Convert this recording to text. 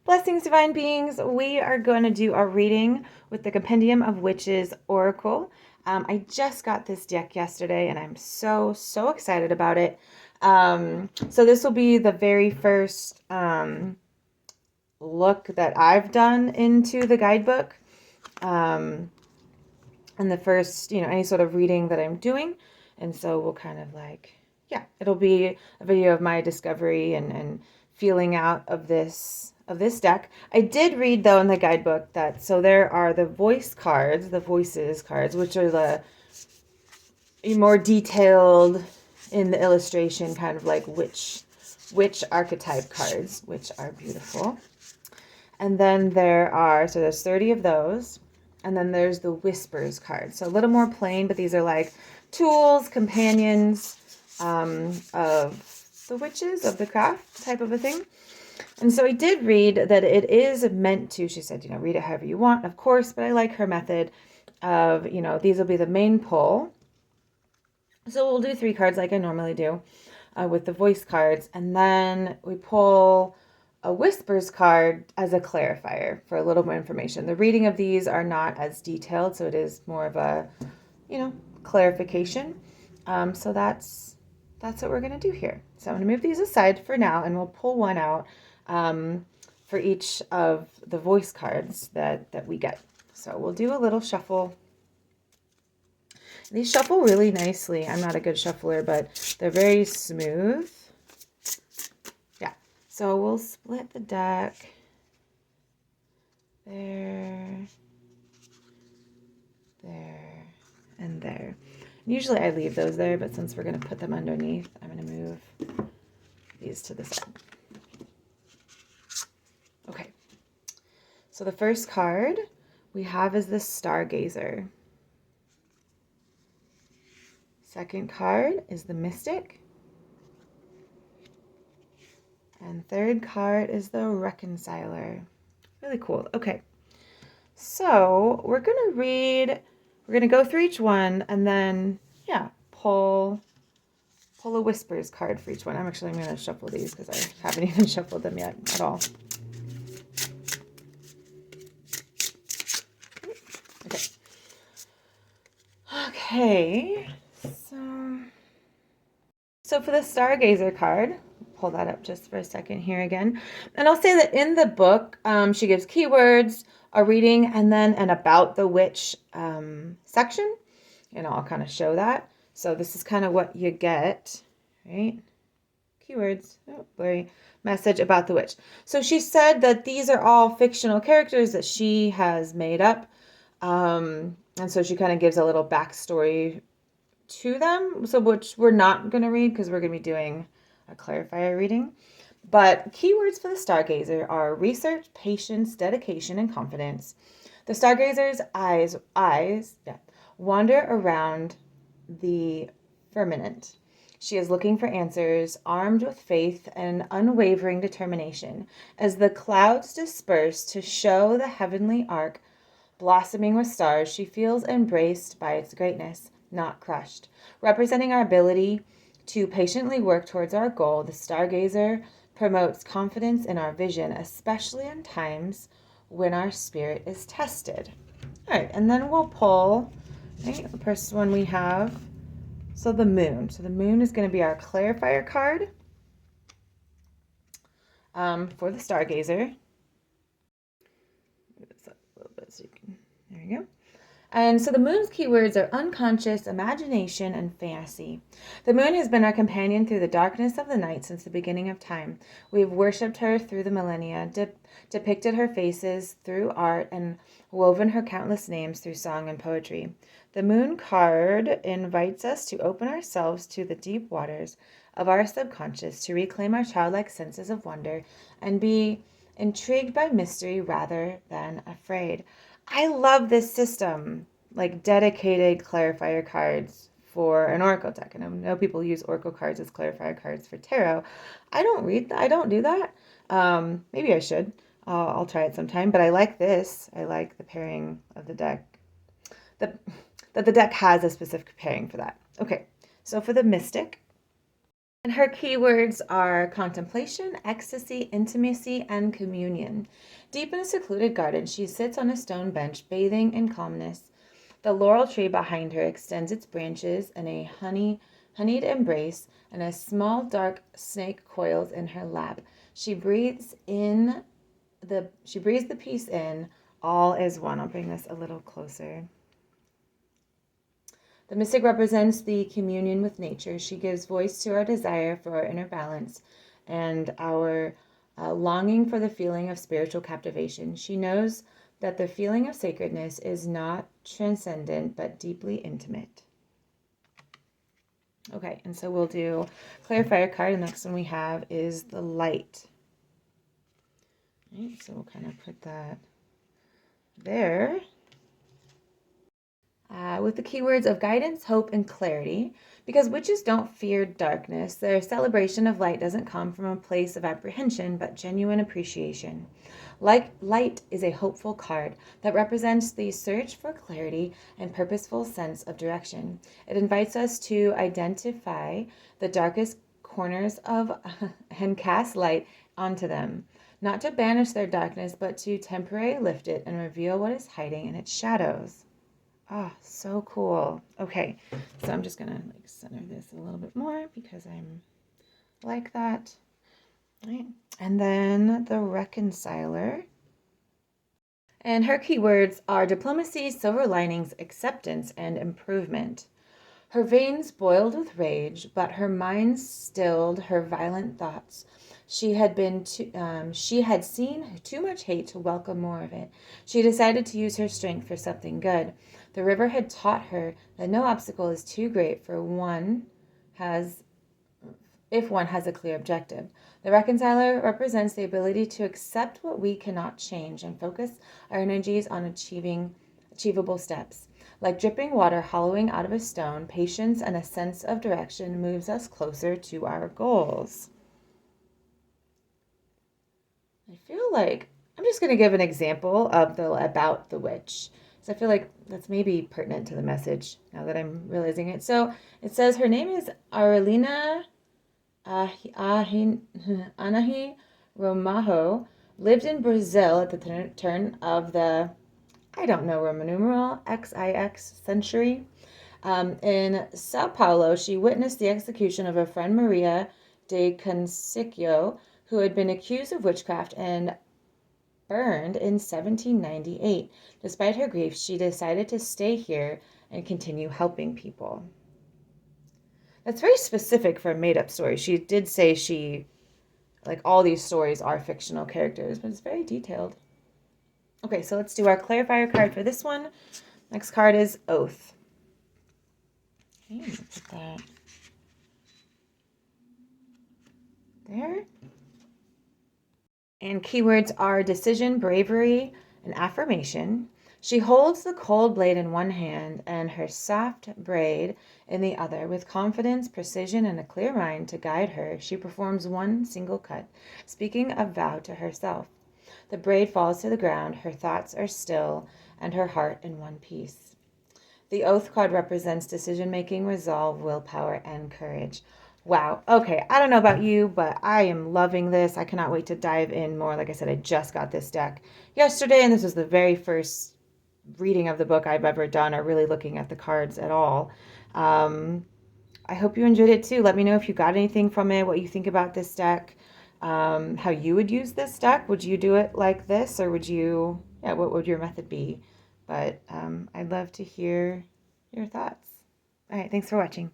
Blessings, divine beings. We are going to do our reading with the Compendium of Witches Oracle. I just got this deck yesterday and I'm so excited about it. So this will be the very first look that I've done into the guidebook. And the first, any sort of reading that I'm doing. And so we'll kind of it'll be a video of my discovery and feeling out of this deck. I did read though in the guidebook that so there are the voices cards, which are the more detailed in the illustration, kind of like witch archetype cards, which are beautiful. And then there's 30 of those. And then there's the Whispers card. So a little more plain, but these are like tools, companions of the witches, of the craft type of a thing. And so I did read that it is meant to, she said, read it however you want, of course, but I like her method of, these will be the main pull. So we'll do 3 cards like I normally do with the voice cards. And then we pull a Whispers card as a clarifier for a little more information. The reading of these are not as detailed, so it is more of a, clarification. So that's what we're going to do here. So I'm going to move these aside for now, and we'll pull one out for each of the voice cards that we get. So we'll do a little shuffle. These shuffle really nicely. I'm not a good shuffler, but they're very smooth. Yeah. So we'll split the deck. There, and there. Usually I leave those there, but since we're going to put them underneath, I'm going to move these to the side. Okay. So the first card we have is the Stargazer. Second card is the Mystic. And third card is the Reconciler. Really cool. Okay. So we're going to go through each one and then, pull a Whispers card for each one. I'm going to shuffle these because I haven't even shuffled them yet at all. Okay. So for the Stargazer card, pull that up just for a second here again. And I'll say that in the book, she gives keywords, a reading, and then an about the witch section. And I'll kind of show that. So this is kind of what you get, right? Keywords, blurry, message about the witch. So she said that these are all fictional characters that she has made up. And so she kind of gives a little backstory to them, so which we're not going to read because we're going to be doing a clarifier reading. But keywords for the Stargazer are research, patience, dedication, and confidence. The Stargazer's eyes wander around the firmament. She is looking for answers, armed with faith and unwavering determination. As the clouds disperse to show the heavenly arc blossoming with stars, she feels embraced by its greatness, not crushed. Representing our ability to patiently work towards our goal, the Stargazer promotes confidence in our vision, especially in times when our spirit is tested. All right, and then we'll pull, the first one we have, so the moon. So the moon is going to be our clarifier card for the Stargazer. Move this up a little bit so you can, there you go. And so the moon's keywords are unconscious, imagination, and fantasy. The moon has been our companion through the darkness of the night since the beginning of time. We've worshipped her through the millennia, depicted her faces through art, and woven her countless names through song and poetry. The moon card invites us to open ourselves to the deep waters of our subconscious, to reclaim our childlike senses of wonder, and be intrigued by mystery rather than afraid. I love this system, like dedicated clarifier cards for an oracle deck. And I know people use oracle cards as clarifier cards for tarot. I don't do that. Maybe I should. I'll try it sometime. But I like this. I like the pairing of the deck. That the deck has a specific pairing for that. Okay, so for the Mystic, And her keywords are contemplation, ecstasy, intimacy, and communion. Deep in a secluded garden, she sits on a stone bench, bathing in calmness. The laurel tree behind her extends its branches in a honeyed embrace, and a small dark snake coils in her lap. She breathes the peace in. All is one. I'll bring this a little closer. The mystic represents the communion with nature. She gives voice to our desire for our inner balance and our longing for the feeling of spiritual captivation. She knows that the feeling of sacredness is not transcendent but deeply intimate. Okay, and so we'll do clarifier card. The next one we have is the light. Right, so we'll kind of put that there. With the keywords of guidance, hope, and clarity. Because witches don't fear darkness, their celebration of light doesn't come from a place of apprehension, but genuine appreciation. Light is a hopeful card that represents the search for clarity and purposeful sense of direction. It invites us to identify the darkest corners and cast light onto them. Not to banish their darkness, but to temporarily lift it and reveal what is hiding in its shadows. Ah, oh, so cool. Okay, so I'm just gonna center this a little bit more because I'm like that. Right. And then the Reconciler. And her keywords are diplomacy, silver linings, acceptance, and improvement. Her veins boiled with rage, but her mind stilled her violent thoughts. She had seen too much hate to welcome more of it. She decided to use her strength for something good. The river had taught her that no obstacle is too great if one has a clear objective. The Reconciler represents the ability to accept what we cannot change and focus our energies on achievable steps. Like dripping water hollowing out of a stone, patience and a sense of direction moves us closer to our goals. I feel like I'm just going to give an example of about the witch. So I feel like that's maybe pertinent to the message now that I'm realizing it. So it says her name is Arelina Anahi Romajo, lived in Brazil at the turn of the, I don't know, Roman numeral, XIX century. In Sao Paulo, she witnessed the execution of her friend Maria de Concicchio, who had been accused of witchcraft and burned in 1798. Despite her grief, she decided to stay here and continue helping people. That's very specific for a made-up story. She did say all these stories are fictional characters, but it's very detailed. Okay, so let's do our clarifier card for this one. Next card is Oath. Okay, I'm gonna put that there. And keywords are decision, bravery, and affirmation. She holds the cold blade in one hand and her soft braid in the other. With confidence, precision, and a clear mind to guide her, she performs one single cut, speaking a vow to herself. The braid falls to the ground, her thoughts are still, and her heart in one piece. The Oath card represents decision-making, resolve, willpower, and courage. Wow. Okay, I don't know about you, but I am loving this. I cannot wait to dive in more. Like I said, I just got this deck yesterday, and this was the very first reading of the book I've ever done, or really looking at the cards at all. I hope you enjoyed it too. Let me know if you got anything from it, what you think about this deck, how you would use this deck. Would you do it like this, or what would your method be? But I'd love to hear your thoughts. All right, thanks for watching.